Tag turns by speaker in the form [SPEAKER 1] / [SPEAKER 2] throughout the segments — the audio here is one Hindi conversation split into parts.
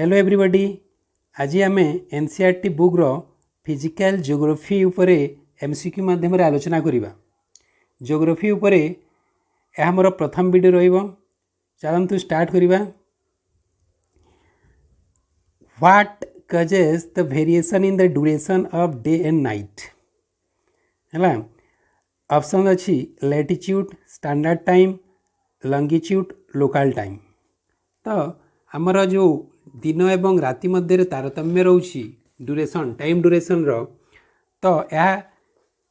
[SPEAKER 1] Hello everybody. आज आम एनसीईआरटी बुक्र फिजिकल जियोग्राफी उपरे एमसीक्यू माध्यम आलोचना करवा। जियोग्राफी उपरे यह मोर प्रथम वीडियो रहिबो। चलतु स्टार्ट करवा। What causes the variation in the duration of day and night है। ऑप्शन अच्छी latitude, standard time, longitude, local time. तो आमर जो दिन एवं राति मध्य तारतम्य रोची ड्यूरेशन टाइम ड्यूरेशन रो, तो यह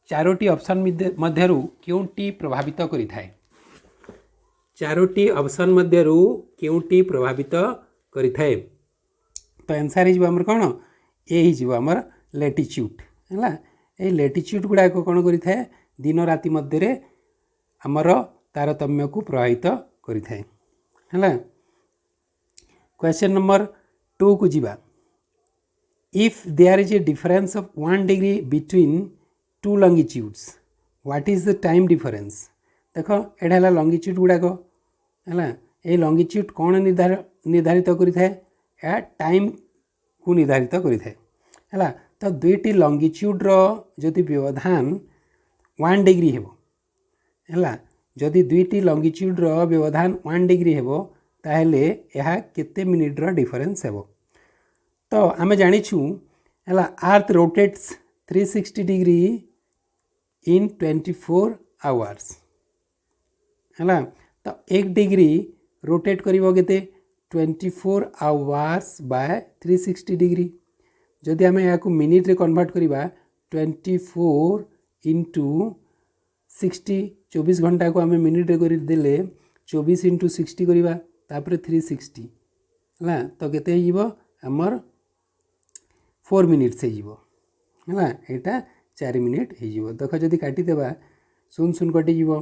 [SPEAKER 1] चारोटी ऑप्शन मध्यरु क्योंटी प्रभावित करिथाय? चारोटी ऑप्शन मध्यरु क्योंटी प्रभावित करिथाय? तो आंसर हिजो हमर कोन? ए हिजो हमर लैटिट्यूड हैला। ए लैटिट्यूड गुडा को कोन करिथाय? दिन राति मध्य रे हमर तारतम्य को प्रभावित करिथाय हैला। क्वेश्चन नंबर 2 को जीवा। If there is a difference of 1 degree between two longitudes, what is the time difference? देखो एटा है लॉन्गिट्यूड गुड़ाक है। ये लॉन्गिट्यूड कौन निर्धारित करिथाय? या टाइम को निर्धारित करिथाय है। तो दुईटी लॉन्गिट्यूड रो जदि व्यवधान 1 डिग्री हेबो है, जदि दुईटी लॉन्गिट्यूड रो व्यवधान 1 डिग्री हेबो ताहले यह केते मिनिट रो डिफरेंस हेबो? तो आमे जानिछु है अर्थ रोटेट्स 360 डिग्री इन 24 आवर्स है। तो 1 डिग्री रोटेट करिवो केते? 24 आवर्स बाय 360 डिग्री। जदि आमे याकू मिनिट रे कन्वर्ट करिबा 24 इंटू 60, 24 घंटा को आमे मिनिट रे करि देले 24 इंटू 60 करिबा, तापर 360 है। तो केते हो जीवो? हमर 4 मिनिट्स हो जीवो है। एटा 4 मिनिट हो जीवो। देख जदि काटी देबा 0 0 कटि जीवो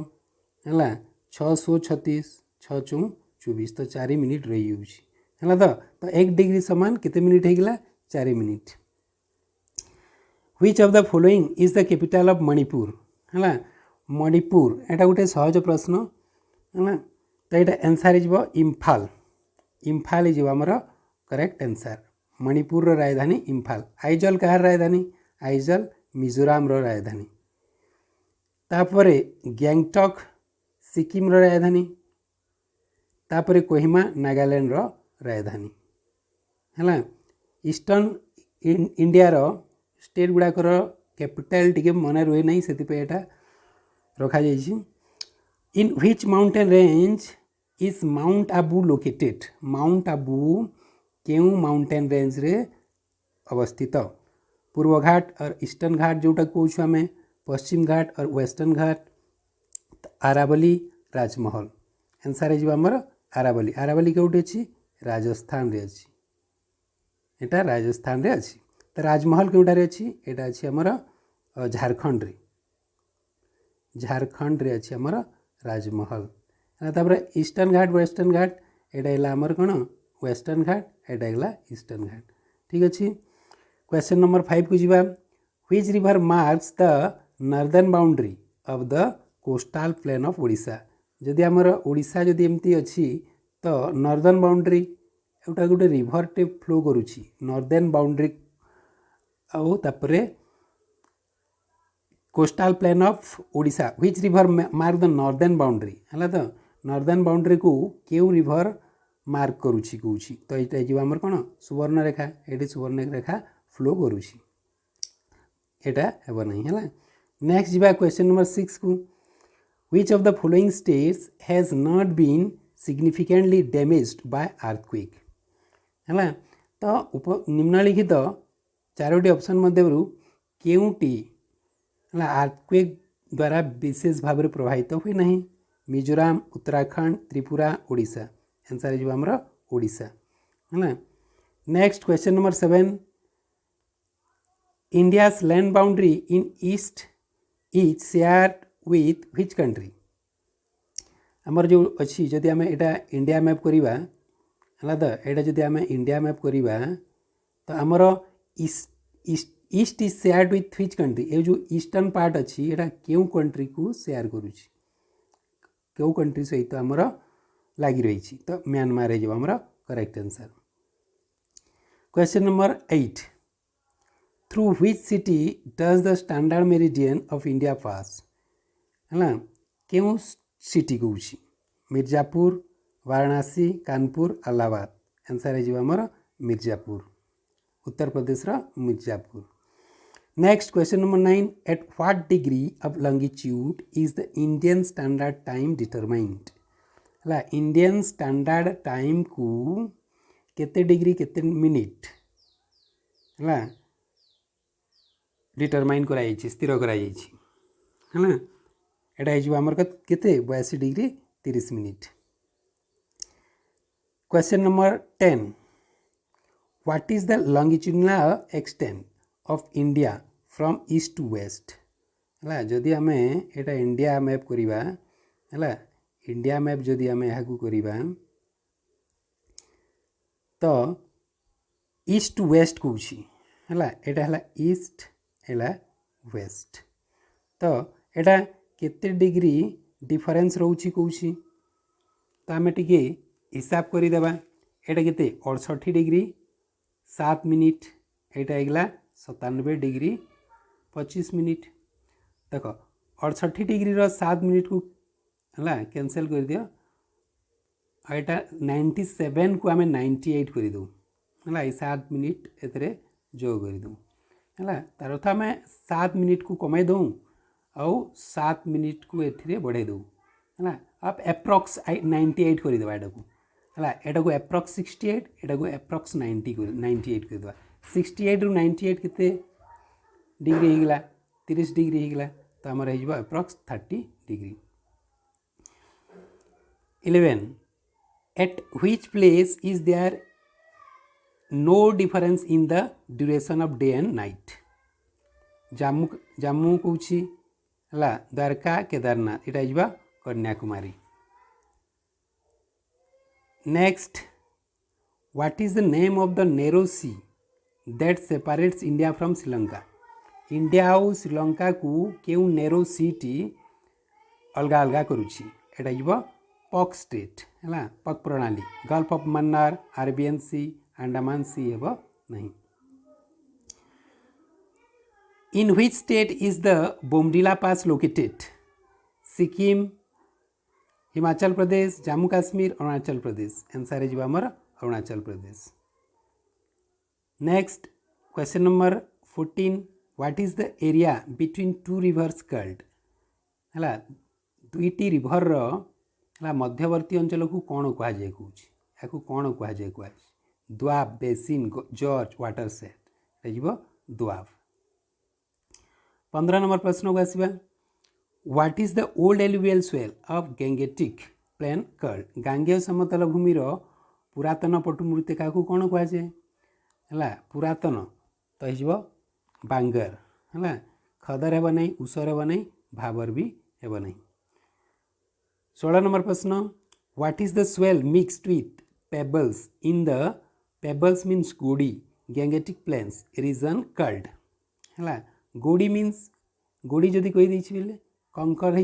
[SPEAKER 1] है। 636 6 चौं 24, तो 4 मिनिट रही होउची है। तो 1 डिग्री समान केते मिनिट हो गला? 4 minute. Which of the following is the capital of Manipur है। मणिपुर एटा गोटे सहज प्रश्न है। तो ये आंसर हो इम्फाल। इम्फाल हो आमर करेक्ट आंसर। मणिपुर रो राजधानी इम्फाल। आइजल कहार राजधानी? आइजल मिजोराम रो राजधानी। तापरे गैंगटॉक सिक्किम रो राजधानी। तापरे कोहिमा नागालैंड रो राजधानी है। ईस्टर्न इंडिया रो स्टेट गुड़ाकर कैपिटल टिके मन रुए नहीं, से रखा जाइए। In which mountain range is mount Abu located? Mount Abu केउ माउंटेन रेंज रे अवस्थित? पूर्व घाट और ईस्टर्न घाट जोटा कहूँ आम, पश्चिम घाट और वेस्टर्न घाट, आरावली, राजमहल। आंसर है आमर आरावली। आरावली कौटी अच्छी? राजस्थान रे अच्छी। एटा राजस्थान रे अच्छी। तो राजमहल कौटारे अच्छी? एटा अच्छी आमर झारखंड रे। झारखंड रे अच्छी आमर राजमहल। तापर ईस्टर्न घाट वेस्टर्न घाट एटा है आमर कौन? वेस्टर्न घाट, एटा है ईस्टर्न घाट। ठीक अच्छे। क्वेश्चन नंबर 5 को जीवा। Which river marks the northern boundary of the coastal plain of Odisha? जदि आमर ओडिशा जदि एमती अच्छी, तो नॉर्दर्न बाउंड्री एटा गोटे रिवर टे फ्लो करुची नॉर्दर्न बाउंड्री आउ तापरे coastal plain of Odisha. Which river mark the northern boundary है। तो नॉर्दर्न बाउंड्री को क्यों रिवर मार्क करुची कहूँ? तो ये जो आमर कौन? सुवर्ण रेखा। ये सुवर्ण रेखा फ्लो करुची, एटा हेब नहीं है। नेक्स्ट जीवा क्वेश्चन नंबर 6 को। Which of the following states has not been significantly damaged by earthquake है। तो निम्नलिखित चारोटी ऑप्शन मध्यरु केउटी अर्थक्वेक द्वारा विशेष भाव में प्रभावित हुए नहीं? मिजोराम, उत्तराखंड, त्रिपुरा, ओडिशा। आंसर है आमर ओडिशा है। Next question number 7। India's land boundary in east is shared with which country? आमर जो अच्छी जदि आम एटा इंडिया मैप करवा है, तो यहाँ जदि आम इंडिया मैप करवा, तो आमर east is shared with which country? ये जो ईस्टर्न पार्ट अच्छी यहाँ क्यों कंट्री को शेयर करुच्ची? क्यों कंट्री सहित आमर लगी रही? तो म्यांमार है जो आमर correct answer. Question number 8 through which city does the standard meridian of India pass है क्यों सिटी कौन मिर्जापुर वाराणसी कानपुर अलाहाबाद आंसर है आमर Mirzapur Uttar Pradesh Mirzapur next question number 9 at what degree of longitude is the Indian standard time determined है इंडियन स्टैंडर्ड टाइम को केते डिग्री केते मिनिट है डिटरमाइन कराई स्थिर कराई है यहाँ आमर केते 82 degree 30 minute question number 10 what is the longitudinal extent of India from east to west है जदि आम एटा इंडिया मैप करिबा है इंडिया मैप जदि आम यहाँ करिबा तो ईस्ट टू वेस्ट कौन है एटा है ईस्ट है वेस्ट तो एटा केते डिग्री डिफरेंस रोची कौन तो आम टे हिसाब करदेबा एटा केते 68 डिग्री 7 मिनिट एटा होगा 97 डिग्री 25 मिनिट देख 68 डिग्री 7 मिनिट को है कैंसल कर दियो एटा 97 को आम 98 कर दो है 7 मिनिट एतरे जोग कर दो है तार अर्थ आम 7 मिनिट को कमाई दो आउ 7 मिनिट को एथिरे बढ़ाई दो है आप एप्रॉक्स 98 कर देवा एटा को है एटा को एप्रॉक्स 68 एटा को एप्रॉक्स 98 कर देवा 68 रु 98 केते डिग्री होगा 30 डिग्री होगा तो आमर हो approx 30 degree 11 at which place is there no difference in the duration of day and night Jammu Jammu कौन है द्वारका केदारनाथ यहाँ हो Kanyakumari next what is the name of the narrow sea that separates India from Sri Lanka India और श्रीलंका को क्यों नेरो सी टी अलग अलग करुच्ची यहाँ पक स्ट्रेट है पक प्रणाली gulf of Mannar Arabian sea Andaman sea हे नहीं in which state is the Bomdila pass located Sikkim Himachal Pradesh Jammu Kashmir Arunachal Pradesh answer है आमर Arunachal Pradesh next question number 14 what is the area between two rivers called है दुईटी रिभर है मध्यवर्ती अंचल को कौन कहुए कौन कौन कहुए कह doab basin gorge watershed doab 15 number प्रश्न को आसवा what is the old alluvial soil of Gangetic plain called गांगेय समतल भूमिर पुरातन पटुमृत्तिका क्या कौन कहुए है पुरातन तो हो बांगर है खदर हेब नहीं ऊसर हेब नहीं भाबर भी हेब नहीं 16 नंबर प्रश्न what is the soil mixed with pebbles in the pebbles means गोड़ी गैंगेटिक प्लेन्स रीजन कल्ड है गोड़ी मीन्स गोड़ी जदि कहीदे बोले कंकर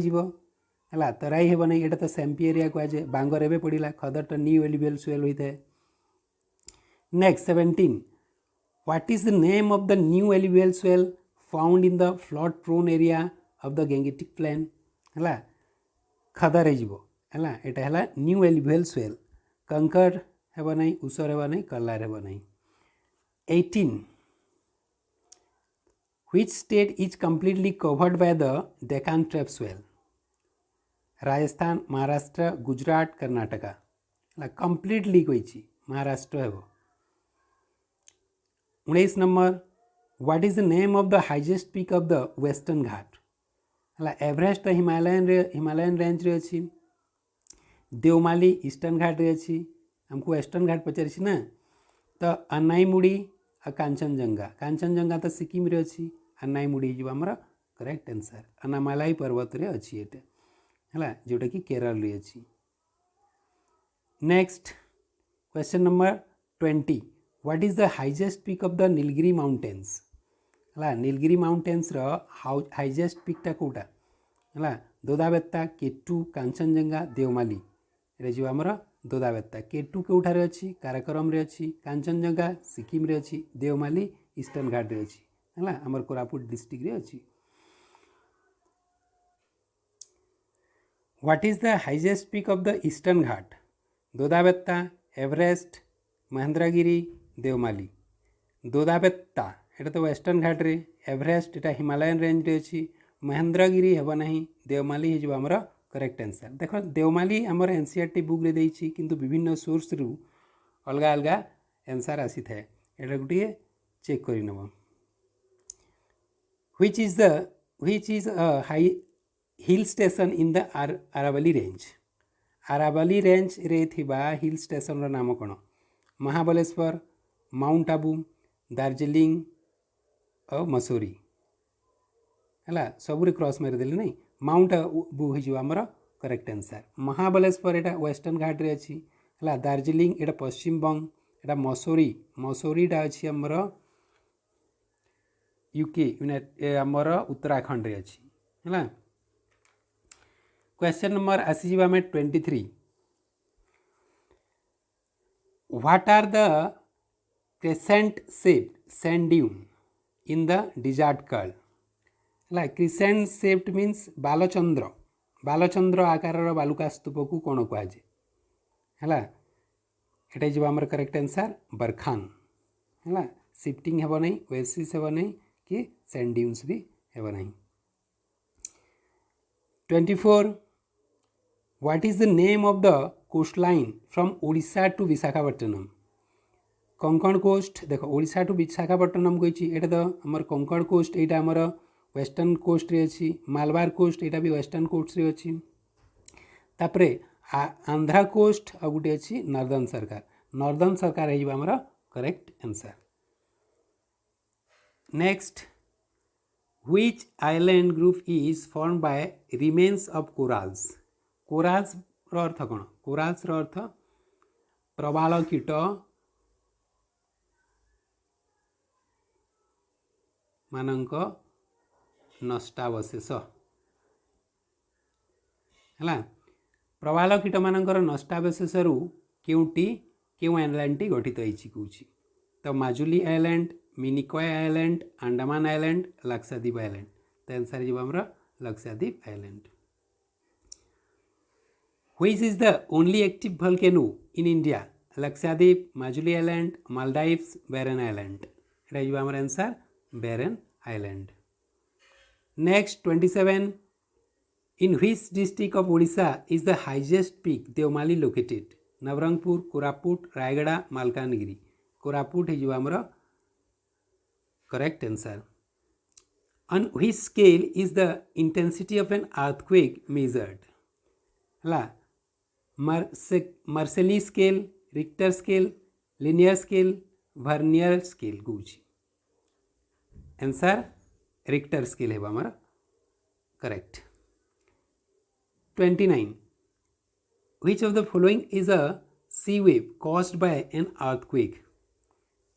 [SPEAKER 1] है तराई हेब नहीं यहाँ तो सैंपी एरिया कहुए बांगर एवं पड़ा खदरटा न्यू एलुवियल सोइल होता है next 17 what is the name of the new alluvial soil found in the flood prone area of the gangetic plain है खदर है यहाँ है न्यू एलुवियल सोइल कंकर हेब नहीं ऊसर हेब नहीं कलार हेब नहीं 18 Which state is completely covered by the Deccan Trap soil? Rajasthan Maharashtra Gujarat Karnataka completely कही महाराष्ट्र है 19 number what is the name of the highest peak of the Western Ghat है एवरेस्ट हिमालयन रेंज रे अच्छी देवमाली ईस्टर्न घाट रे अच्छी हमको वेस्टर्न घाट पचार ना तो अनाईमुड़ी और कांचनजंगा तो सिक्किम रे अच्छी अनाईमुड़ी आमर करेक्ट आंसर अनामालाई पर्वत रे अच्छी एटा है जोटा कि केरल रे अच्छी next question number 20 what is the highest peak of the Nilgiri mountains है नीलगिरी माउंटेन्स हाइजेस्ट पीकटा कौटा है दोदाबेत्ता केटू कांचनजंगा देवमाली ये आमर दोदाबेत्ता केटू केउठारे अच्छी काराकोरम रे अच्छी कांचनजंगा सिक्किम रे अच्छी देवमाली ईस्टर्न घाट रे अच्छी है आमर कोरापुट डिस्ट्रिक्ट रे अच्छी what is the highest peak of the Eastern Ghat Doddabetta Everest Mahendragiri Deomali Doddabetta एटा तो वेस्टर्न घाट रे एवरेस्ट एटा हिमालयन रेंज रे अच्छी महेंद्रगिरी हेब नहीं देवमाली हो आमर करेक्ट आंसर देख देवमाली आमर एनसीईआरटी बुक रे देछि किंतु विभिन्न सोर्स रु अलग अलग आंसर आसी थाए एटा गुटिए चेक करि नब which is a high hill station in the Aravalli range Aravalli range रे थिबा हिल स्टेशन रो नाम कोन महाबलेश्वर माउंट आबू दार्जिलिंग और मसूरी है सबुरे क्रॉस मारिदेले नहीं माउंट आबू हो आमर करेक्ट आंसर महाबलेश्वर एटा वेस्टर्न घाट रे अच्छी है दार्जिलिंग एटा पश्चिम बंग एटा मसूरीटा अच्छी आमर यूके आमर उत्तराखंड रे अच्छी है क्वेश्चन नंबर आसी आम 23 what are the crescent shaped sand dune in the desert called है क्रिसेंट शेप्ड मीन्स बालचंद्र आकार बालुका स्तूप को कौन कहुए है ये जो आमर करेक्ट आंसर बरखान है शिफ्टिंग हेब नहीं ओएसिस हेब नहीं कि सैंड ड्यून्स भी हेब नहीं 24 what is the name of the coast line from Odisha to Visakhapatnam Konkan coast देख ओडिशा टू विशाखापट्टनम कही एटा तो आमर कंकण कोस्ट यहाँ आमर वेस्टर्न कोस्ट रे अच्छी मालबार कोस्ट यहाँ भी वेस्टर्न कोस्ट रे अच्छी तापरे आंध्रा कोस्ट आ गोटे अच्छी नॉर्दर्न सरकार है आमर correct answer next which island group is form by remains of corals रो अर्थ कौन कोराल्स रो अर्थ प्रबाल कीट मानक नष्टावशेष है प्रबाल कीट मानकर नष्टावशेष रु केउटी केउ आइलैंड टी गठित होइछि कहूछि तो Majuli island Minicoy island Andaman island Lakshadweep island तो आंसर जो हमरा Lakshadweep island which is the only active volcano in India Lakshadweep Majuli island Maldives Barren Island एटा जो हमर answer Barren Island next 27 in which district of Odisha is the highest peak Deomali located Nabarangpur Koraput Rayagada Malkangiri Koraput है जो हमर correct answer on which scale is the intensity of an earthquake measured है Mercalli scale Richter scale linear scale vernier scale कौच आंसर रिक्टर स्केल है हमारा correct 29 which of the following is a sea wave caused by an earthquake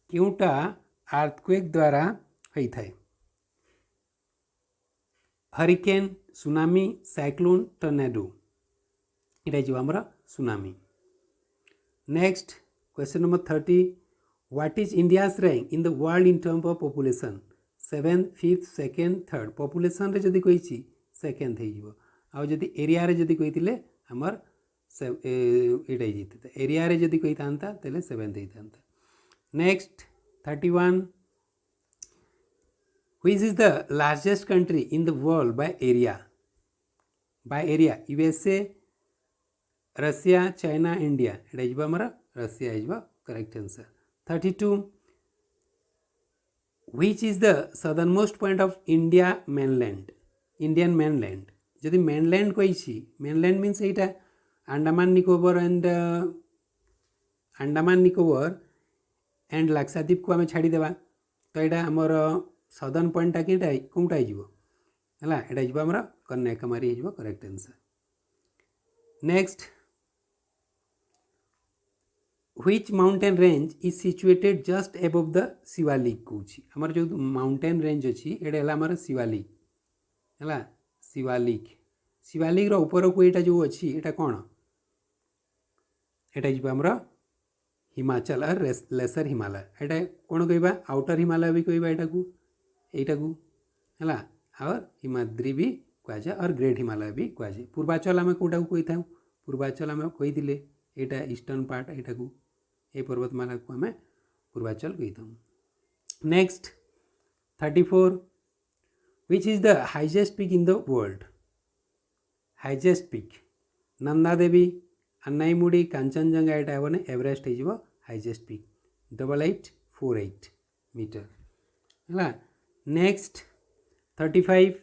[SPEAKER 1] क्योंटा अर्थक्वेक द्वारा होता है हरिकेन सुनामी साइक्लोन टर्नेडो ये जो हमारा tsunami next question number 30 what is India's rank in the world in term of population 7th 5th 2nd 3rd population रे जदि कही 2nd हो आदि एरिया रे जदि कही आमर ये एरिया रे जदि कही था 7th होता next 31 which is the largest country in the world by area USA Russia China India ये आमर रशिया है correct answer 32 which is the southern most point of Indian mainland जदि मेनलैंड कही मेनलैंड मीन्स यहाँ अंडमान निकोबर एंड लक्षद्वीप को आम छाड़ीदेवा तो यहाँ आमर सदर्न पॉइंटा कि कौटा है यहाँ आमर कन्याकुमारी हो correct answer next which mountain range is situated just above the Shivalik कौच आमर जो माउंटेन रेंज अच्छी ये आमर शिवालिक है शिवालिक रो ऊपर को यहाँ जो अच्छी यहाँ कौन एटा जी आमर हिमाचल और लेसर हिमालय एटा कौन कहवा आउटर हिमालय भी कहवा एटा को है और हिमाद्री भी कहुए और ग्रेट हिमालय भी कहुए। पूर्वाचल आम कौटा को कही था पूर्वाचल आम कही यहाँ ईस्टर्न पार्ट यहाँ को ये पर्वतमाला को आम पूर्वाचल कही था। Next 34 which is the highest peak in the world. Highest peak Nanda Devi Anamudi Kanchenjunga यहाँ हे एवरेस्ट हो हाइजेस्ट पीक 8848 मीटर है। Next 35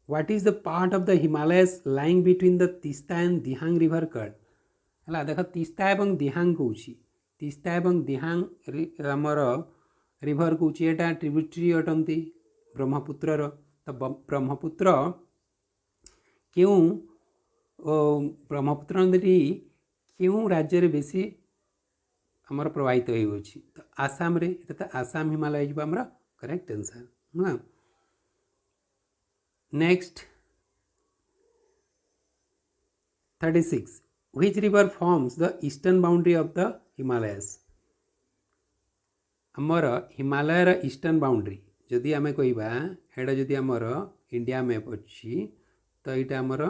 [SPEAKER 1] what is the part of the Himalayas lying between the Teesta and Dihang river cut है। देख तीस्ता एवं दिहांग कौन तीस्ता एवं दिहांग आमर रिभर कौन यहाँ ट्रिब्यूटरी अटंती ब्रह्मपुत्र। तो ब्रह्मपुत्र क्यों ब्रह्मपुत्र नदी क्यों राज्य बेसी आमर प्रवाहित हो तो आसाम रे तो आसाम हिमालय जो आमर करेक्ट आंसर हाँ। Next 36 which river forms the eastern boundary of the Himalayas. आमर हिमालयर ईस्टर्न बाउंड्री जदि आम कहवा एटा जदि आमर इंडिया मैप अच्छी तो यहाँ आमर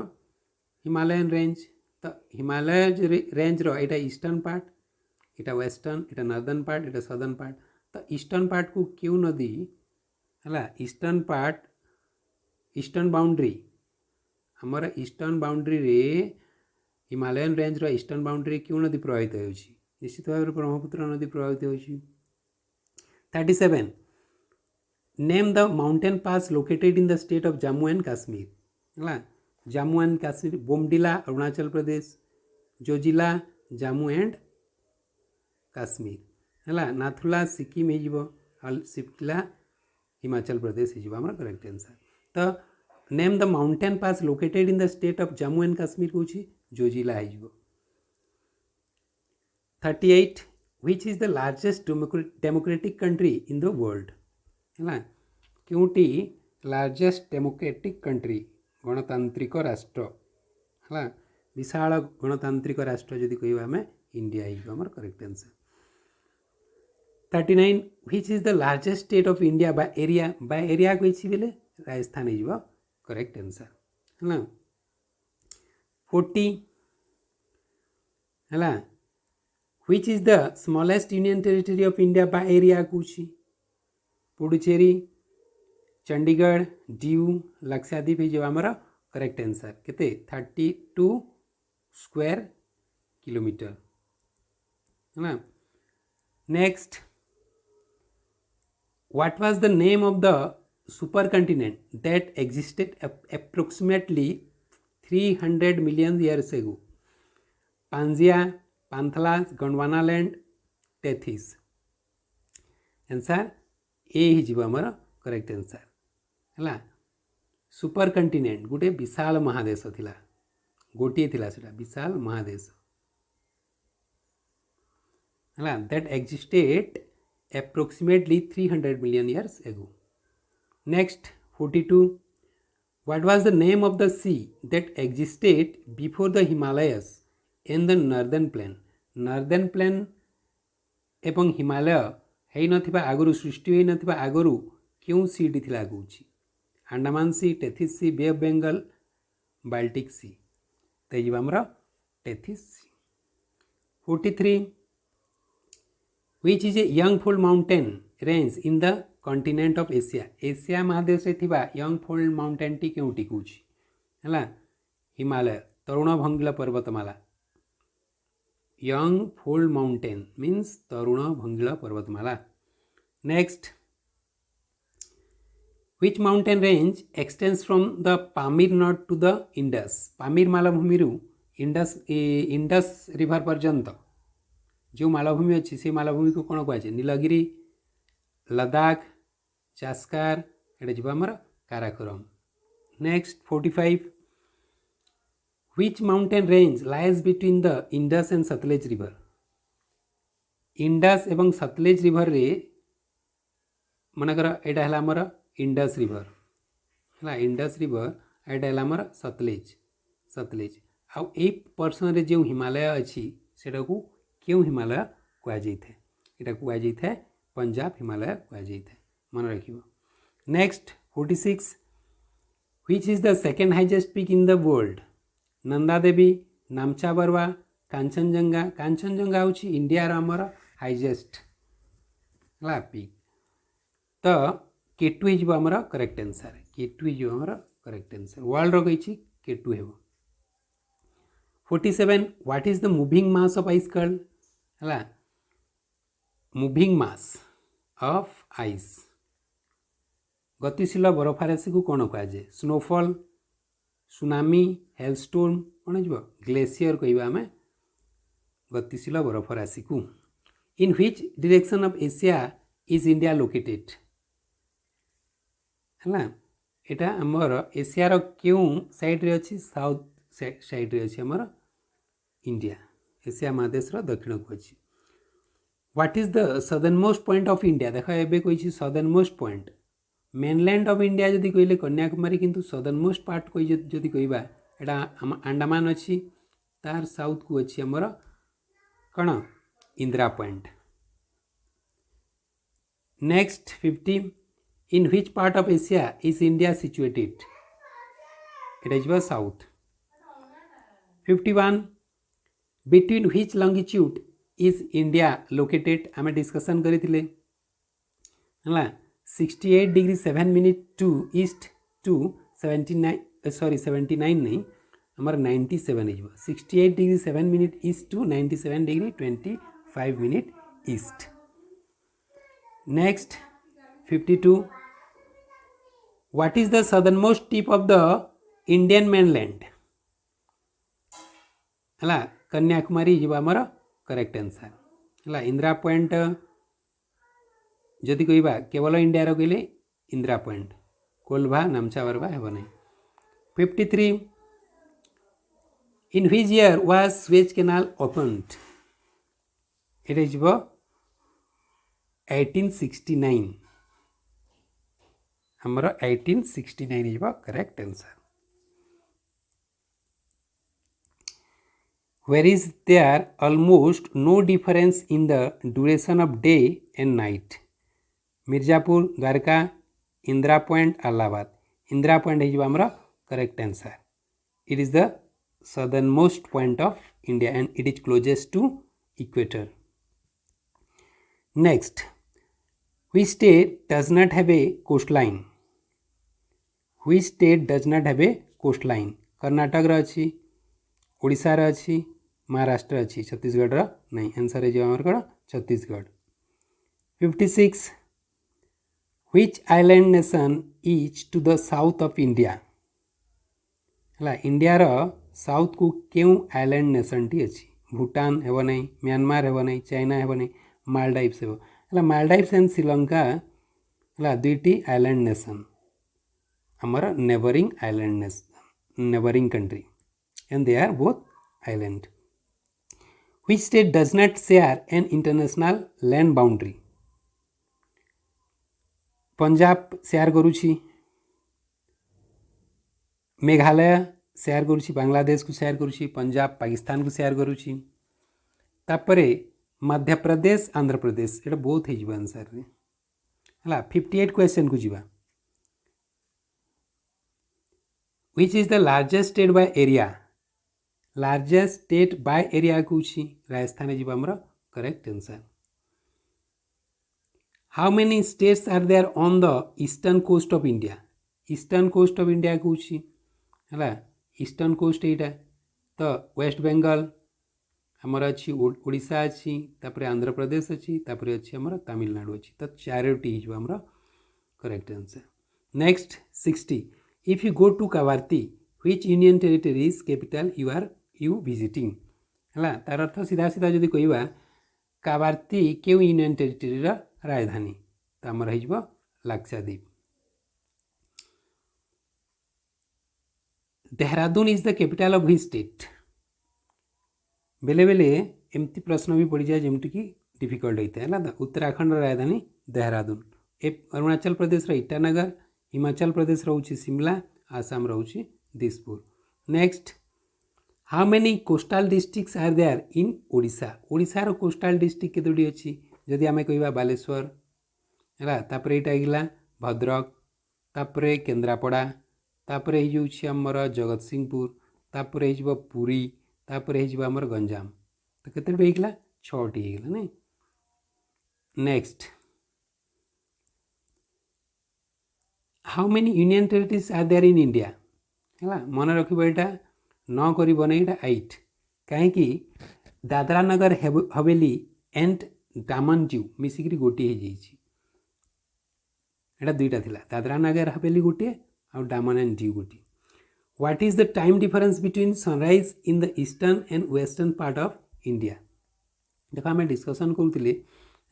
[SPEAKER 1] हिमालयन रेंज। तो हिमालय रेंज रो यहाँ ईस्टर्न पार्ट यहाँ वेस्टर्न यहाँ नॉर्दर्न पार्ट यहाँ सदर्न पार्ट। तो ईस्टर्न पार्ट को क्यों नदी है ईस्टर्न पार्ट ईस्टर्न बाउंड्री आमर ईस्टर्न बाउंड्री रे हिमालयन रेंज रो ईस्टर्न बाउंड्री क्यों नदी प्रभावित हो निश्चित भाव में ब्रह्मपुत्र नदी प्रभावित हो। 37 name the mountain pass located in the state of Jammu and Kashmir है। जम्मू एंड काश्मीर बोमडिला अरुणाचल प्रदेश जोजिला जम्मू एंड काश्मीर है। नाथुला सिक्किम हो सिपकिला हिमाचल प्रदेश हो करेक्ट आंसर। तो name the mountain pass located in the state of Jammu and Kashmir कौन जोजिला हो। 38 which is the largest democratic country in the world है। क्योंटी लार्जेस्ट डेमोक्रेटिक कंट्री गणतांत्रिक राष्ट्र है विशाल गणतांत्रिक राष्ट्र जदि कह आम इंडिया आमर correct answer. 39 which is the largest state of India by area कही बेले राजस्थान हो करेक्ट आंसर है। 40 है which is the smallest union territory of India by area कौन पुडुचेरी चंडीगढ़ दीव लक्षद्वीप हो आमर करेक्ट आंसर केते 32 स्क्वायर किलोमीटर है। Next what was the name of the super continent that existed approximately 300 million years ago. Pangaea Panthalassa Gondwanaland Tethys answer ए ही आमर करेक्ट आंसर है। सुपर कंटिनेंट गोटे विशाल महादेश थिला गोटे थिला सेटा विशाल महादेश है that existed approximately 300 million years ago. Next 42 what was the name of the sea that existed before the Himalayas in the northern plain। northern plain एवं हिमालय है नथिबा आगरु सृष्टि होई नथिबा आगरु क्यों सीडी थिला कहूची Andaman sea Tethys sea bay of Bengal Baltic sea तो ये आमर Tethys sea. 43 which is a young fold mountain range in the continent of Asia। Asia महादेश रे थिबा young fold mountain टी केउटी कहूची हला हिमालय तरुण भंगिला पर्वतमाला young fold mountain means तरुण भंगिला पर्वतमाला। next which mountain range extends from the Pamir Node to the Indus। Pamir मालभूमि रु इंडस रिवर पर्यंत जो मालभूमि अच्छी से मालभूमि को कौन कहुए नीलगिरी लद्दाख चास्कार एटा जी आमर Karakoram. Next 45 which mountain range lies between the Indus and Sutlej river. Indus एवं सतलेज रिवर रे मनकर एटा है आमर इंडस रिवर है इंडस रिवर एटा है आमर सतलेज सतलेज आउ ए पर्सन रे जो हिमालय अच्छी सेटा को क्यों हिमालय कहुई था यहाँ कहुई था पंजाब हिमालय कहुई था मन रख next 46 which is the second highest peak in the world Nanda Devi Namcha Barwa Kanchenjunga Kanchenjunga हूँ इंडिया आमर हाइजेस्ट है पीक तो केटू होमर करेक्ट आंसर केटू होमर करेक्ट आंसर वर्ल्ड रही केटू हो 47 what is the moving mass of ice called है मूविंग मास ऑफ आइस गतिशील बरफ राशि को कौन कहुए स्नोफॉल सुनामी हेलस्टोर्म कौन हो ग्लेशियर कह आम गतिशील बरफ राशि को in which direction of Asia is India located है यहाँ आमर एशियार क्यों साइड रे अच्छी साउथ साइड रे अच्छी आमर इंडिया एशिया महादेश दक्षिण को अच्छी what is the southern most point of India देख ए कही southern most point mainland of India जदि कहले कन्याकुमारी किंतु सदर्न मोस्ट पार्ट कही जदि कहबा एटा अंडमान अच्छी तार साउथ को अच्छी आमर कौन Indira Point next 50 in which part of Asia is India situated it south 51 between which longitude is India located आम डिस्कसन करते है 68 degree 7 minute to east to 79 नहीं आमर 97 हो 68 degree 7 minute east to 97 degree 25 minute east next 52 what is the southern most tip of the Indian mainland है कन्याकुमारी जो आमर करेक्ट आंसर है इंदिरा पॉइंट जदि कहबा केवल इंडिया कहले इंदिरा पॉइंट कोलभा नामचा बरवा हेब नहीं 53 इन which year was Suez canal opened it is 1869 हमर 1869 is correct answer where is there almost no difference in the duration of day and night Mirzapur Dwarka Indira Point Allahabad Indira Point हो आमर correct answer it is the southern most point of India and it is closest to equator next which state does not have a coastline which state does not have a coastline Karnataka अच्छी ओडिशार अच्छी महाराष्ट्र अच्छी छत्तीसगढ़ नहीं आंसर है आमर कौन Chhattisgarh 56 which island nation is to the south of India है इंडियार साउथ को क्यों आइलैंड नेशन टी अच्छी भूटान हेब नहीं म्यांमार हेब नहीं चाइना हेब नहीं मालदीव्स हेब मालदीव्स एंड श्रीलंका है दुईटी आइलैंड नेशन आमर neighbouring island nation neighbouring country and they are both island. Which state does not share an international land boundary? Punjab share करुछि मेघालय शेयर करुछि बांग्लादेश को शेयर करुछि पंजाब पाकिस्तान को शेयर करुछि तापरे मध्य प्रदेश आंध्र प्रदेश एटा बहुत हो आंसर रे हला 58 क्वेश्चन को जीवा which is the largest state by area largest state by area कौन राजस्थान आमर correct answer how many states are there on the eastern coast of India eastern coast of India कौन है ईस्टर्न कोस्ट यहाँ तो वेस्ट बेंगल आमर अच्छी ओडिशा अच्छी तापर आंध्र प्रदेश अच्छी तापर अच्छी आमर तमिलनाडु अच्छी तो चारोटी आमर correct answer next 60 if you go to Kavaratti which union territories capital you visiting है तार अर्थ सीधा सीधा जदि कहवा कावारती क्यों यूनियन टेरिटरी राजधानी तो आमर हो Lakshadweep Dehradun is the capital of which state बेले बेले एमती प्रश्न भी पड़ जाए जमीक डिफिकल्ट होता है उत्तराखंड राजधानी देहरादून अरुणाचल प्रदेश ईटानगर हिमाचल प्रदेश रोचे शिमला आसाम रोचे Dispur next how many coastal districts are there in Odisha ओडिशार कोस्टाल डिस्ट्रिक्ट केतोटी अच्छी जदि आम कह बालेश्वर है तापर यहाँ आइला भद्रक तापर केन्द्रापड़ा तापर होमर जगतसिंहपुर तापर हो पुरी तापर हो आमर गंजाम तो केतोटी होगा 6टी होगा नहीं। Next how many union territories are there in India है मन रख यहाँ 9 कर 8 कहीं दादरा नगर हवेली एंड डामन जू मिसिक गोटे हो दुईटा थिला दादरा नगर हवेली गोटे और डामन एंड जू गोटे। What is the time difference between sunrise in the eastern and western part of India देख आम डिस्कसन करूँ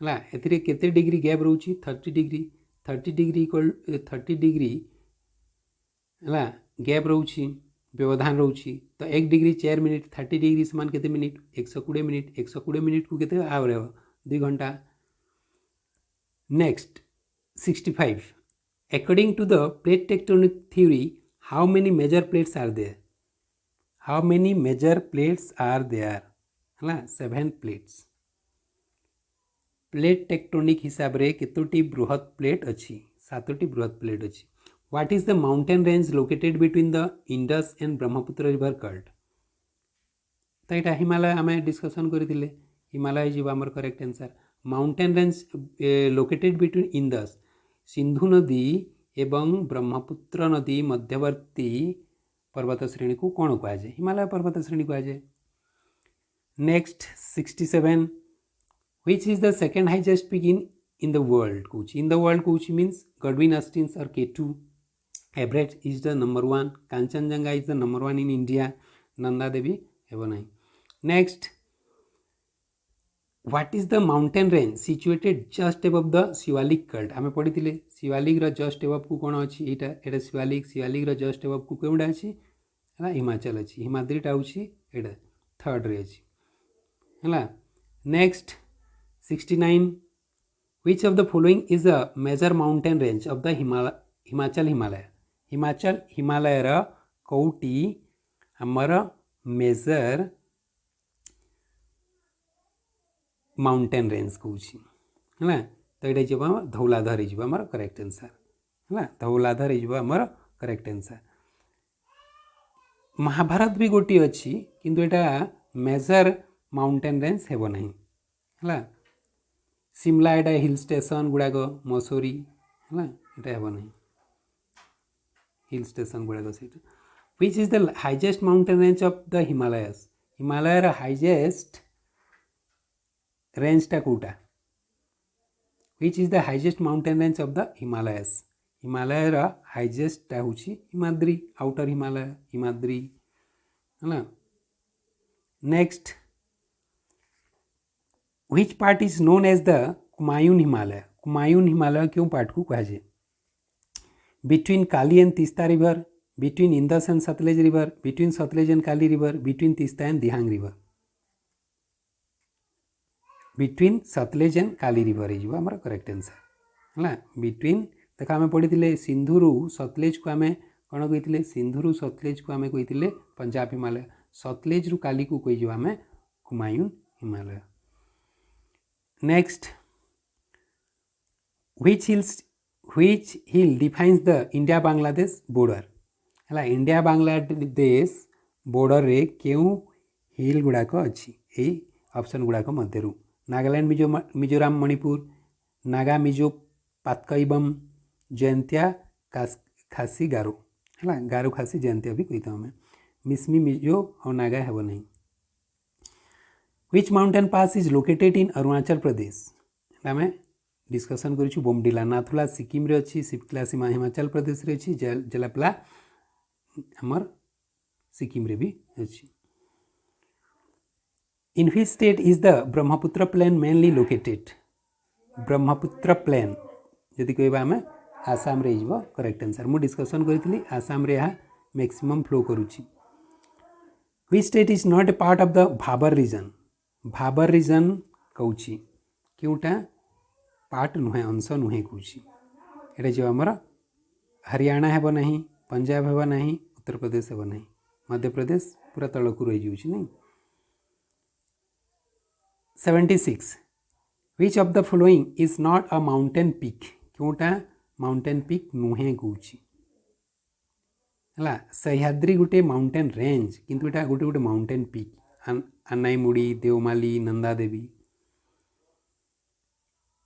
[SPEAKER 1] है केते डिग्री गैप रोचे 30 डिग्री 30 डिग्री इक्वल 30 डिग्री है गैप रोचे व्यवधान रोचे तो 1 डिग्री 4 मिनिट 30 डिग्री समान केते मिनिट 120 मिनिट 120 मिनिट को केते आवर 2 घंटा। Next 65 according to the plate tectonic theory how many major plates are there how many major plates are there है 7 plates प्लेट टेक्टोनिक हिसाब रे केतोटी बृहत प्लेट अच्छी 7टी बृहत प्लेट अच्छी। What is the mountain range located between the Indus and Brahmaputra river cult तो यहाँ हिमालय आम डिस्कसन करते हिमालय जी आमर correct answer. Mountain range located between Indus Sindhu नदी एवं ब्रह्मपुत्र नदी मध्यवर्ती पर्वत श्रेणी को कौन कहुए हिमालय पर्वत श्रेणी कहुए। Next 67 which is the second highest peak in the world coach in the world coach means Godwin Austen's or K2 Everest is the number 1 Kanchenjunga is the number 1 in India Nanda Devi ever nahi। Next what is the mountain range situated just above the Shivalik cult आमे पढ़ी थिले शिवालिक रो जस्ट above को कोन अछि एटा शिवालिक रो जस्ट above को केउडा अछि हला हिमाचल अछि हिमाद्री टा अछि एटा थर्ड रे अछि हला। Next 69 which of the following is a major mountain range of the Himachal Himalaya रा कोटी हमर मेजर माउंटेन रेंज कौच है तो ये जब धौलाधर हो करेक्ट आंसर है धौलाधर हो करेक्ट आंसर। महाभारत भी गोटी अच्छी किंतु यहाँ मेजर माउंटेन रेंज हेब ना है सिमला एटा हिल स्टेशन गुड़ाक मसूरी है ये हेब ना हिल स्टेशन गुड़ाक से which is the highest mountain range of the Himalayas हिमालयर हाइएस्ट रेंजटा कौटा which is the highest mountain range of the Himalayas हिमालयर हाइएस्टा हूँ हिमाद्री आउटर हिमालय हिमाद्री है। Next which part is known as the Kumaon Himalaya क्यों पार्ट को कहा जाए between Kali and Teesta river between Indus and Sutlej river between Sutlej and Kali river between Teesta and Dihang river between Sutlej and Kali river हो आम करेक्ट आंसर है बिटवीन देख आम पढ़ी सिंधुरु सतलेज को आम कौन कही सिंधुरु सतलेज को आम कही पंजाब हिमालय सतलेज रु काली को कही आम Kumaon Himalaya. Next which hill defines the India Bangladesh border है इंडिया बांग्लादेश बॉर्डर रे क्यों हिल गुड़ाक अच्छी यही ऑप्शन गुड़ाक मध्यरु नागालैंड मिजोराम मणिपुर नागा मिजो पातकईबम जयंतिया खासी गारो है गारो खासी जयंतिया भी कही आम मिसमी मिजो और नागा हेब नहीं। Which mountain pass is located in Arunachal Pradesh आम डिस्कसन करूँ बोमडिला नाथुला सिक्किम रे अच्छी सिपला सीमा हिमाचल प्रदेश रे अच्छी जलापला हमर सिक्किम रे भी अच्छी। In which state is the Brahmaputra plain mainly located Brahmaputra plain जदि कहबा आम आसाम रे हो करेक्ट आंसर मु डिस्कसन करी आसाम रे यहाँ मैक्सिमम फ्लो करुच्ची। Which state is not a part of the Bhabar region कौची क्योंटा पार्ट नुहे अंश नुहे कौची ये जो आमर हरियाणा हेब नहीं पंजाब हेब नहीं उत्तर प्रदेश हेब नहीं मध्य प्रदेश पूरा तलक रही जाऊँ नहीं। 76 which of the following is not a mountain peak क्योंटा माउंटेन पिक नुहे कौन है सह्याद्री गोटे माउंटेन रेंज किंतु एटा गोटे गोटे माउंटेन पिक आनाईमुड़ी देवमाली नंदादेवी।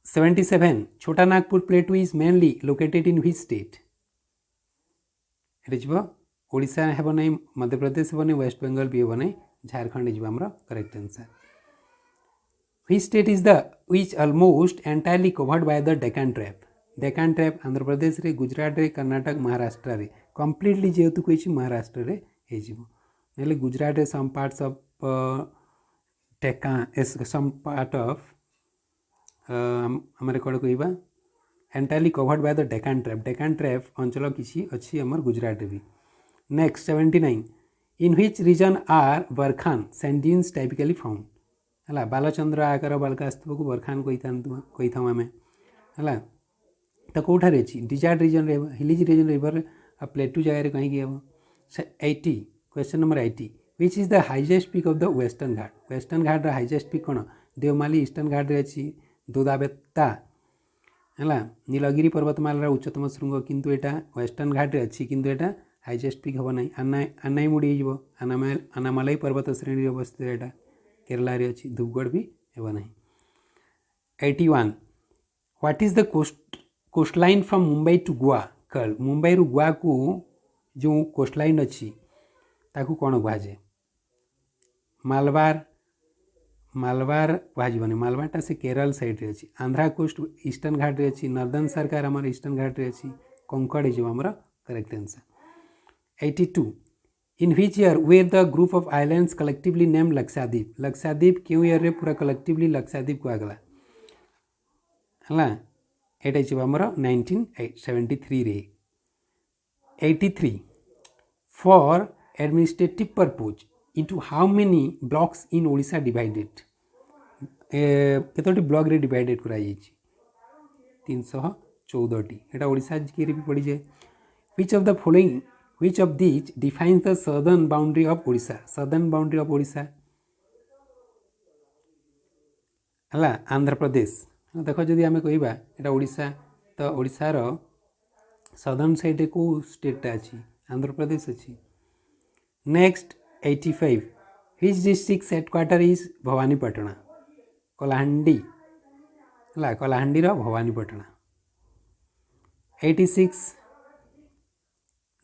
[SPEAKER 1] 77 छोटा Nagpur प्लेटू is mainly located in which state ये ओडिशा हेब ना मध्य प्रदेश हेब ना वेस्ट बेंगल भी हेब ना झारखंड हो आमर correct answer. Which state is the which almost entirely covered by the Deccan trap Deccan trap Andhra Pradesh रे गुजरात रे कर्नाटक महाराष्ट्र रे कंप्लीटली जेहेतु कही महाराष्ट्र रे हो गुजरात रे some parts of Deccan some part of आमर कौन कहवा entirely covered by the Deccan trap अंचल किसी अच्छी आमर गुजरात रे भी। Next 79 in which region are barkhan sand dunes typically found है बालचंद्र आकार बालकास्तव को बरखान कही था आम है तो कौटार अच्छी desert region hilly region river plateau जगह कहीं हम 80 question number 80 which is the highest peak of the Western Ghat highest peak कौन देवमाली ईस्टर्न घाट रे अच्छी दोदाबेत्ता है नीलगिरी पर्वतमालार उच्चतम श्रृंग किंतु एटा वेस्टर्न घाट रे अच्छी किंतु एटा हाइजेस्ट पिक हम ना आनाईमुड़ी हो अनामालाई पर्वत श्रेणी अवस्थित एटा केरला रे अच्छी धूपगढ़ भी हेब ना। 81 what is the coastline from Mumbai to Goa called Mumbai रु गोवा को जो कोस्टलाइन अच्छी ताकू कौन कहुए मालबार कहनी मालबारटा से केरल साइड रे अच्छी आंध्रा कोस्ट ईस्टर्न घाट रे अच्छी नर्दर्न सरकार आम ईस्टर्न घाट रे अच्छी कंकड़ हो आमर correct answer. 82 in which year were the group of islands collectively name Lakshadweep क्यों ईयर रे पूरा कलेक्टिवली लक्षाद्वीप कहगला है ये आमर 1973 रे। 83 for administrative purpose into how many blocks in Odisha divided केतोटी ब्लॉक रे डिवाइडेड करा 314टी एटा ओडिशा के भी पड़ी जाए। Which of the following which of this defines the southern boundary of Odisha है आंध्र प्रदेश देख जदि आम कहवा एटा ओडिशा तो ओडिशार सदर्न साइड को स्टेटा अच्छी आंध्र प्रदेश अच्छी। Next 85 which district headquarter is Bhawanipatna Kalahandi है कलाहांडीर Bhawanipatna. 86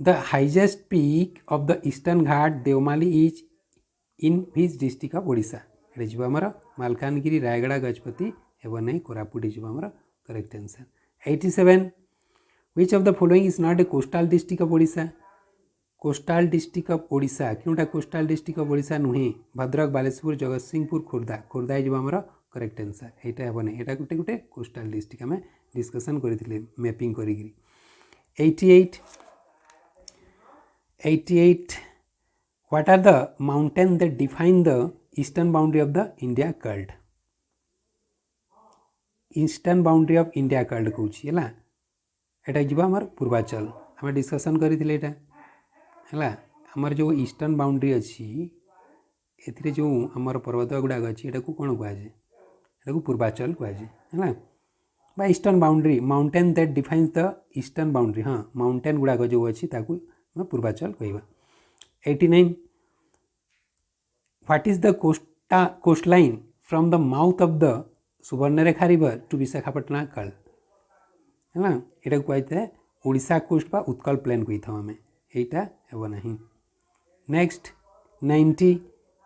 [SPEAKER 1] the highest peak of the Eastern Ghat Deomali is in which district of Odisha ये आमर मालकानगिरी रायगड़ा गजपति एवं नहीं कोरापुट हो आमर correct answer. 87 which of the following is not a coastal district of Odisha coastal district of Odisha क्योंटा कोस्टल डिस्ट्रिक्ट ऑफ ओडिशा नुहे भद्रक बालेश्वर जगतसिंहपुर खोर्धा हो आमर करेक्ट आंसर यहाँ हेब ना यहाँ गोटे गोटे कोस्टल डिस्ट्रिक्ट आम डिस्कसन करते मैपिंग करी। 88 what are the mountain that define the eastern boundary of the India called eastern boundary of India called कौन है यहाँ जी आमर पूर्वाचल आम डिस्कसन करते है आमर जो ईस्टर्न बाउंड्री अच्छी ए जो आमर पर्वत गुड़ाक अच्छी यहाँ को कौन कहुए यहाँ को पूर्वाचल कहुए है बा eastern boundary mountain that defines the eastern boundary हाँ माउंटेन गुड़ाक जो अच्छी पूर्वाचल कहवा। 89 what is the coastline from the mouth of the Subarnarekha river to Visakhapatnam called है यहाँ कहते ओडिशा कोस्ट बा उत्कल प्लेन कही था आम यहाँ हेब ना। Next 90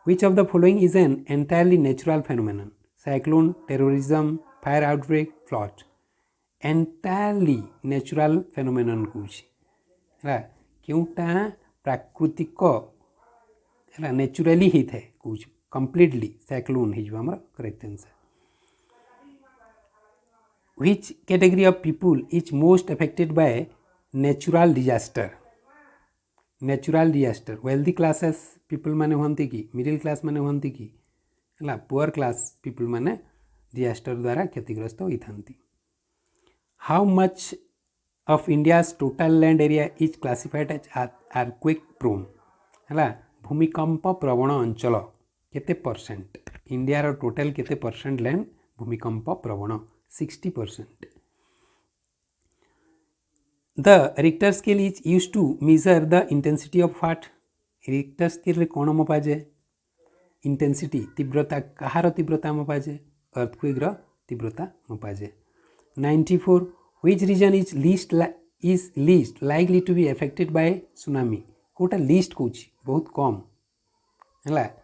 [SPEAKER 1] which of the following is an entirely natural phenomenon cyclone terrorism fire outbreak flood entirely natural phenomenon कौन है क्योंटा प्राकृतिक है नेचुराली होता है कौन कंप्लीटली साइक्लोन हो आमर correct answer. Which category of people is most affected by natural disaster wealthy classes people माने हंती कि मिडिल क्लास माने हंती कि है पुअर क्लास पीपुल माने डिजास्टर द्वारा क्षतिग्रस्त होता। How much of India's total land area is classified as earthquake prone है भूमिकंप प्रवण अंचल केते परसेंट इंडिया टोटल केते परसेंट लैंड भूमिकंप प्रवण 60%. The Richter scale is used to measure the intensity of what? Richter scale रे कौन मपा जाए? इंटेंसिटी तीव्रता कहार तीव्रता मपा जाए? अर्थक्वेक र तीव्रता मपा जाए. 94 which region is least likely to be affected by tsunami? कोटा लीस्ट कौच बहुत कम है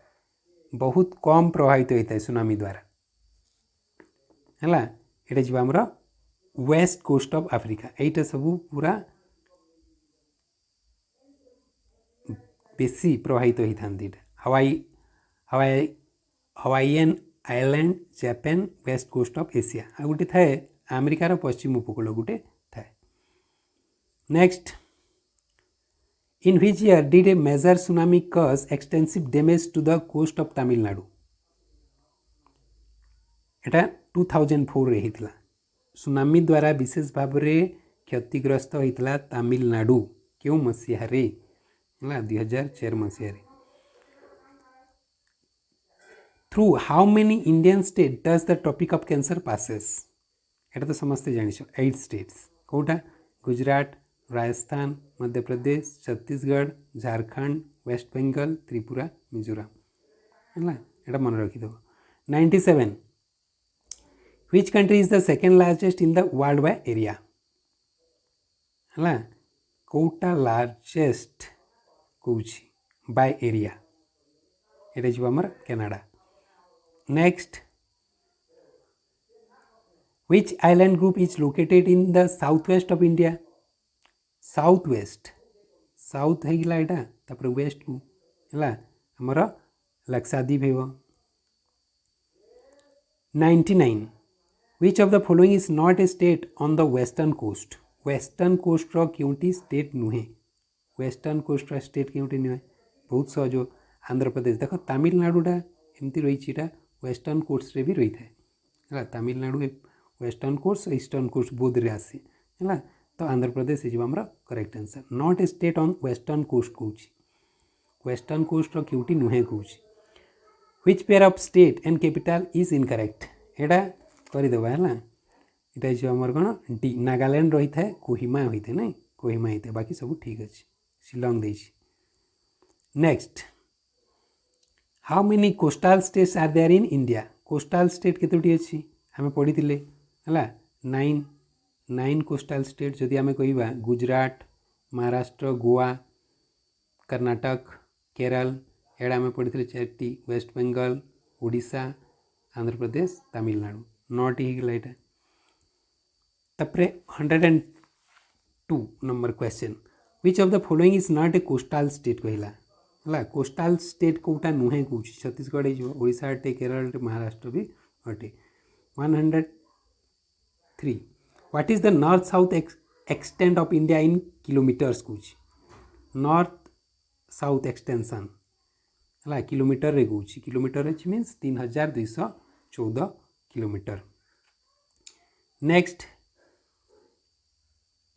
[SPEAKER 1] बहुत कम प्रभावित होता है सुनामी द्वारा है ये जी आमर वेस्ट कोस्ट ऑफ अफ्रीका यहीटा सब पूरा बेसी प्रभावित होता है Hawaiian island Japan west coast of Asia आ गोटे थाए अमेरिकार पश्चिम उपकूल गोटे थाए. Next in which year did a major tsunami cause extensive damage to the coast of Tamil Nadu? एटा 2004 रे हितला सुनामी द्वारा विशेष भाव में क्षतिग्रस्त होता तमिलनाडु क्यों मसीह रे है 2004 मसीह. Through how many Indian state does the tropic of cancer passes? एटा तो समस्ते जान 8 स्टेट्स कौटा गुजरात राजस्थान मध्य प्रदेश छत्तीसगढ़ झारखंड वेस्ट बेंगल त्रिपुरा मिजोराम है एटा मन रखिदेव. 97 Which country is the second largest in the world by area? है कोटा लार्जेस्ट कौची by area ये जो आमर Canada. Next which island group is located in the southwest of India? South है गला एटा तापर वेस्ट को है आमर लक्षद्वीप है. 99 Which of the following is not a state on the western coast? Western coast क्योंटी स्टेट नुहे वेस्टर्न कोस्ट स्टेट क्योंटी नुहे बहुत सहज आंध्र प्रदेश देख तमिलनाडुटा एमती रही वेस्टर्न कोस्ट रे भी रही है Tamil Nadu western coast eastern coast बोध रे आसे है तो आंध्र प्रदेश हो आमर correct answer. Not a state on western coast कौन वेस्टर्न कोस्ट क्योंटी नुहे कौन. Which pair of state and capital is incorrect? एटा करदेवा है यहाँ जो आमर कौन डी नागालैंड रही है कोहिमा होते ना कोहिमा होते बाकी सब ठीक अच्छे शिलंग दे. Next how many coastal states are there in India? Coastal state केतोटी अच्छी आम पढ़ी है 9 कोस्टाल स्टेट जदि आम कह गुजरात महाराष्ट्र गोवा कर्नाटक केरल एड़ा आम पढ़ी 4टी वेस्ट बेंगल ओडिशा आंध्र प्रदेश तमिलनाडु 9टी होगा यहाँ. तपरे 102 number question which of the following is not A coastal state कहला है कोस्टाल स्टेट कोटा नुहे कौन छत्तीसगढ़ ओडिशा अटे केरल महाराष्ट्र भी अटे. 103 what is the north south extent of India in kilometres कौन नॉर्थ साउथ एक्सटेंशन है किलोमीटर रे कौन kilometre means 3214 kilometre. Next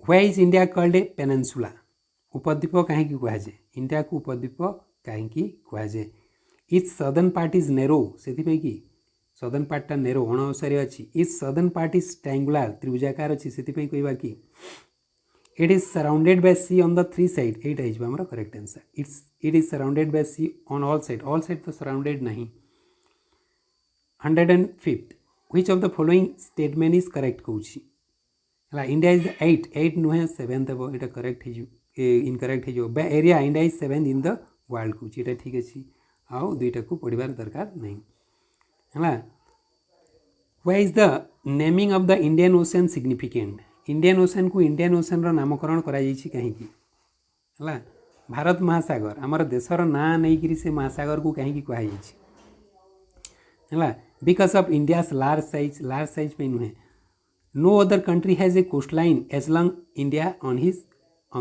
[SPEAKER 1] why is India called a peninsula? उपद्वीप कहीं कहुए इंडिया को उपद्वीप कहीं कहुए. Is southern part is narrow से कि सदर्न पार्टा नेरो अणओसारे अच्छी. Is southern part is triangular त्रिभुजाकार अच्छी से कहवा कि it is surrounded by sea on the 3 side यहाँ आमर correct answer. It is surrounded by sea on all side तो सराउंडेड नहीं. 105 which of the following statement is correct कौन है इंडिया इज 8 नुहे 7 देव यहाँ करेक्ट इनकरेक्ट हो area India is 7 in the world कौन यहाँ ठीक अच्छे आउ दुईटा को पढ़ार दरकार नहीं है. Why is the naming of the Indian ocean significant? Indian ocean को इंडियन ओशन नामकरण कहीं है भारत महासागर आमर देशर ना नहीं से महासागर को कहीं कहुई है because of India's large size पे नुहे. No other country has a coast line as long India on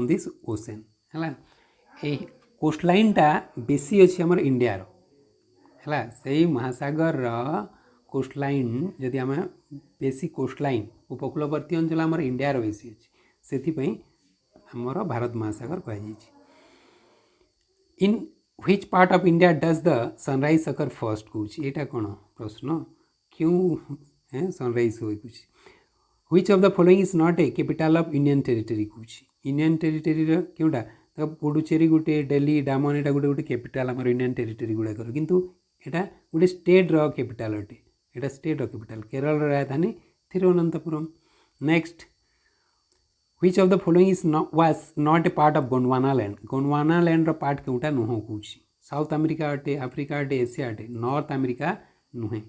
[SPEAKER 1] this ocean है कोस्ट लाइन टा बेसी अच्छी आमर इंडिया है से महासागर कोस्ट लाइन जदि आम बेसी कोस्ट लाइन उपकूलवर्ती अंचल आमर इंडिया बेसी अच्छी से आमर भारत महासागर कहुई. In which part of India does the sunrise occur first कौच यहाँ कौन प्रश्न क्यों है सनराइज हुए कुछ which of the following is not a capital of Indian territory कौच इंडियन टेरिटरी क्योंटा पुडुचेरी गोटे दिल्ली डामन यहाँ गोटे गोटे कैपिटल आम इंडियन टेरिटरी गुड़ाकर किंतु यहाँ गोटे स्टेट कैपिटल अटे यहाँ स्टेट कैपिटल केरल राजधानी Thiruvananthapuram next which of the following is was not a part of Gondwana land part क्योंटा नुह कौच साउथ अमेरिका अटे आफ्रिका अटे एशिया अटे नॉर्थ अमेरिका नुहे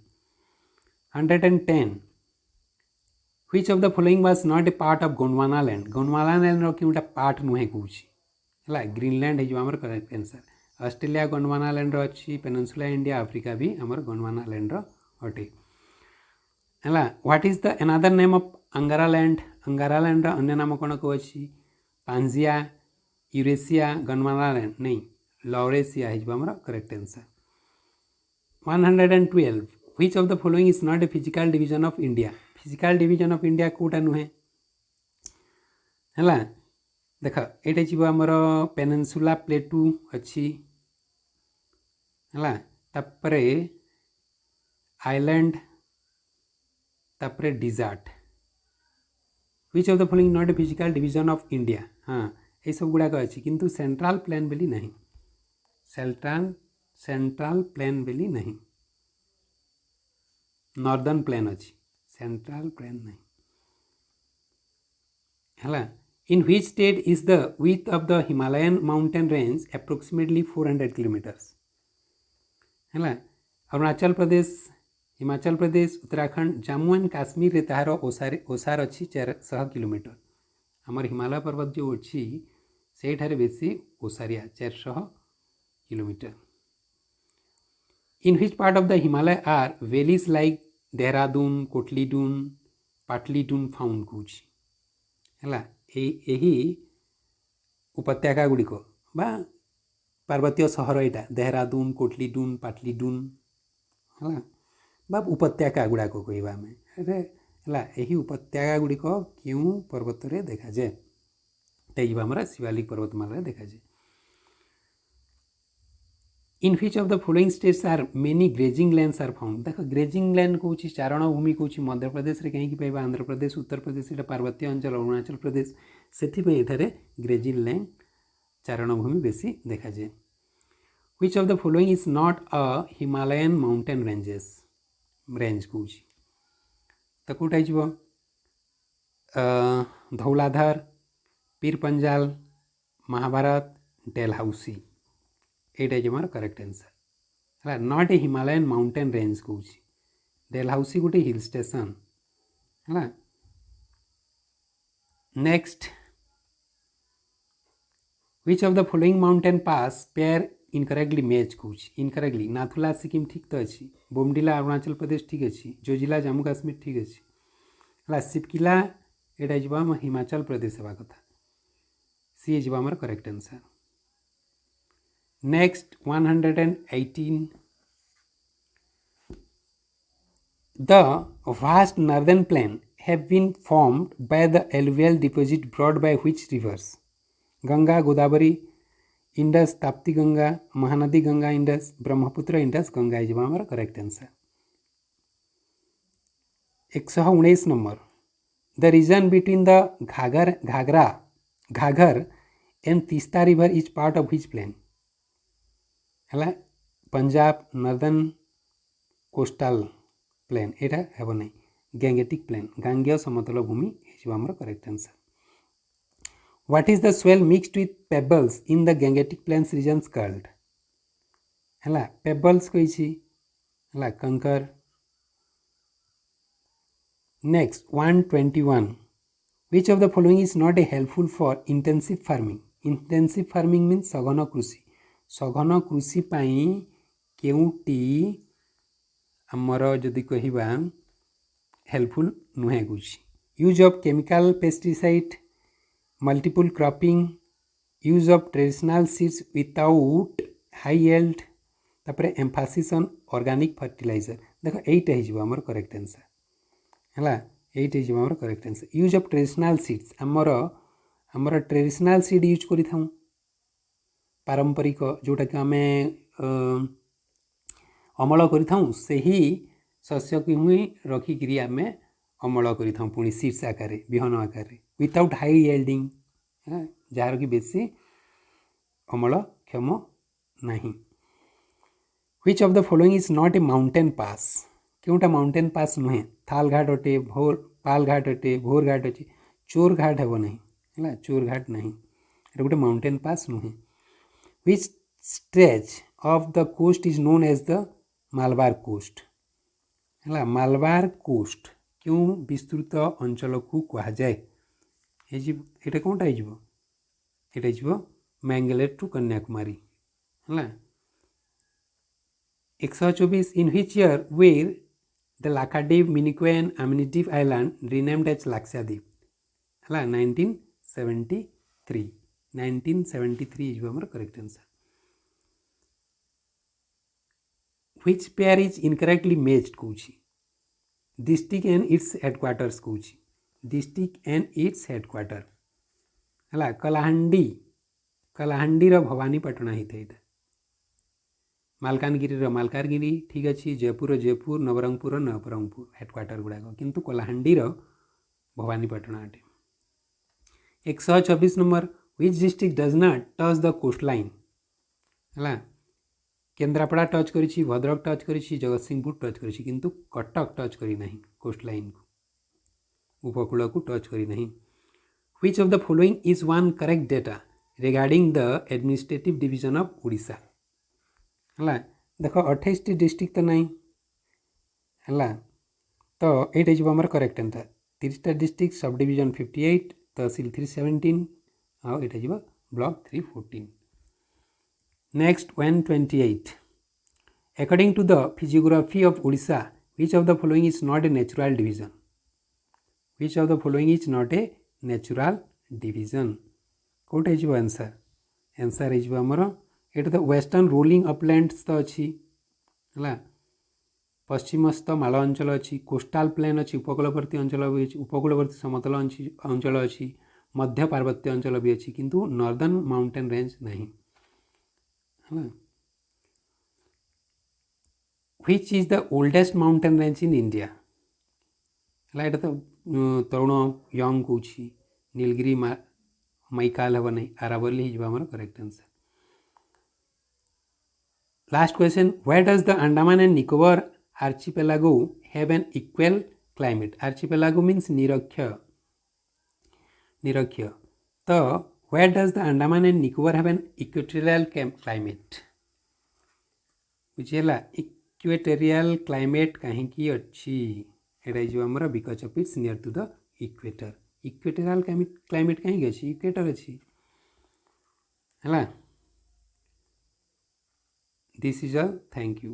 [SPEAKER 1] 110 which of the following was not a part of Gondwana land क्योंटा पार्ट नुहे कौच है ग्रीनलैंड हो correct answer Australia Gondwana land अच्छी पेनिनसुला इंडिया आफ्रिका भी आमर गोंडवाना लैंड अटे है what is the another name of Angara land अन्य नाम कौन को अच्छी पांजिया यूरेसिया गोंडवाना लैंड नहीं लॉरेसिया होमर correct answer 112 which of the following is not a physical division of India कोटा नुहे है देख ये जी आमर पेनिनसुला प्लेटू अच्छी है तापर आइलैंड तापर desert which of the following not a physical division of India हाँ ये सब गुड़ाक अच्छी किंतु सेंट्रल प्लेन बेली नहीं सेंट्रल प्लेन बेली नहीं नॉर्दर्न प्लेन अच्छी सेंट्रल प्लेन नहीं है इन which state is the width of the Himalayan mountain range approximately 400 kilometres है अरुणाचल प्रदेश हिमाचल प्रदेश उत्तराखंड जम्मू एंड काश्मीर तार ओसार अच्छी 400 किलोमीटर आमर हिमालय पर्वत जो अच्छी से बेसी ओसारिया 400 किलोमीटर in which part of the Himalaya are valleys like Dehradun Kotlidun Patlidun found कौच है यही उपत्यका गुड़िक बा पार्वतीय सहर यहाँ देहरादून कोटलीडून पाटलीडून है बा उपत्यका गुड़ाक कहवा आम है यही उपत्यका गुड़िक क्यों पर्वत देखा जाए आमर शिवालिक पर्वतमाला देखा जाए in which of the following states are many grazing lands are found देख ग्रेजिंग लैंड कौन चारण भूमि कौन मध्य प्रदेश में कहीं पाइबा आंध्र प्रदेश उत्तर प्रदेश यहाँ पार्वतीय अंचल अरुणाचल प्रदेश से ग्रेजिंग लैंड चारण भूमि बेसी देखा जाए which of the following is not a Himalayan mountain range कौन तो कौटा हो धौलाधर पीर पंजाल महाभारत डेलहाउसी एटा हमारा करेक्ट आंसर है not a Himalayan mountain range कौन डेलहाउसी गोटे हिल स्टेशन है next which of the following mountain pass pair incorrectly match कौन इनकरेक्टली नाथुला सिक्किम ठीक तो अच्छी बोमडिला अरुणाचल प्रदेश ठीक अच्छी जोजिला जम्मू काश्मीर ठीक अच्छी है सिपकिला एटा जो हिमाचल प्रदेश हवा कथा सी जो आमर correct answer next 118 the vast northern plain have been formed by the alluvial deposit brought by which rivers Ganga Godavari Indus Tapti Ganga Mahanadi Ganga Indus Brahmaputra Indus Ganga ये आमर correct answer 119 number the region between the Ghaggar and Teesta river is part of which plain है पंजाब नॉर्दर्न कोस्टल प्लेन यहाँ हेब ना गैंगेटिक प्लेन गांगेय समतल भूमि आमर correct answer what is the soil mixed with pebbles in the gangetic plains regions called है पेबल्स कही है kankar next 121 which of the following is not a helpful for intensive farming means सघन कृषि केउटी आमर जदि कहवा हेल्पफुल नुहे कुछ use of chemical pesticide multiple cropping use of traditional seeds without high yield तापर एम्फासिस ऑन ऑर्गेनिक फर्टिलाइजर देख यहीटा हो आमर करेक्ट आंसर है यहीटा हो आमर correct answer use of traditional seeds आमर ट्रेडिशनल सीड यूज करि थाउ पारंपरिक जोटा कि आम अमल करिथाऊं सही शस्य को ही रखिकी आम अमल करिथाऊं पुणी सीड्स आकार विहन आकार विदाउट हाई यील्डिंग जार कि बेसी अमल क्षम नहीं। Which of the following is not a mountain pass क्योंटा माउंटेन पास नुहे थाल घाट अटे भोर पाल घाट अटे भोर घाट अच्छे चोर घाट हे नहीं है चोर घाट नहीं गोटे माउंटेन पास नुहे। Which stretch of the coast is known as the Malabar coast है मालबार कोस्ट क्यों विस्तृत अंचल को कहुए ये कौनटा हो मैंगलोर टू कन्याकुमारी है। 124 in which year were the Lakshadweep Minicoy Amindivi island renamed as Lakshadweep है 1973 1973 इज हमर correct answer. Which pair is incorrectly matched कौची डिस्ट्रिक्ट एंड इट्स हेडक्वार्टर्स कौची डिस्ट्रिक्ट एंड इट्स हेडक्वार्टर है कलाहांडी कलाहांडीर भवानीपाटना होता है मालकानगिरी मालकानगिरी ठीक अच्छे जयपुर जयपुर नवरंगपुर नवरंगपुर हेडक्वार्टर गुड़ाक किंतु कलाहांडीर भवानीपाटना अटे। 126 number which district does not touch the coast line है केन्द्रापड़ा टच करिछि भद्रक टच करिछि जगतसिंहपुर टच करिछि किंतु कटक टच करी नहीं कोस्ट लाइन को उपकूल को टच करी नहीं। Which of the following is one correct data regarding the administrative division of Odisha है देख 28 डिस्ट्रिक्ट तो नहीं है तो ये आमर करेक्ट आंसर 30टा डिस्ट्रिक्ट सब डिवीजन 58 तहसील 317 आउ ये block 314। Next 128 according to the physiography of Odisha which of the following is not a natural division which of the following is not a natural division कौटे हो आंसर आंसर होमर ये तो वेस्टर्न रोलिंग अपलैंड्स तो अच्छी है पश्चिमस्थ माल अंचल अच्छी कोस्टाल प्लेन अच्छी उपकूलवर्ती अंचल भी अच्छी उपकूलवर्ती समतल अंचल अच्छी मध्य पार्वत्य अंचल भी अच्छी किंतु नॉर्दर्न माउंटेन रेंज नहीं है। Which is the oldest mountain range in India है ये तो तरुण यंग कौन नीलगिरी मैकाल हे नहीं Aravalli Homer correct answer. Last question, where does the Andaman and Nicobar archipelago have an equal climate? Archipelago means nirakya. So, where does the Andaman and Nicobar have an equatorial climate? बुझेला equatorial climate कहीं की अच्छी एटा जो हमारा because of it's near to the equator. Equatorial climate कहीं की अच्छी equator अच्छी है। This is all. Thank you.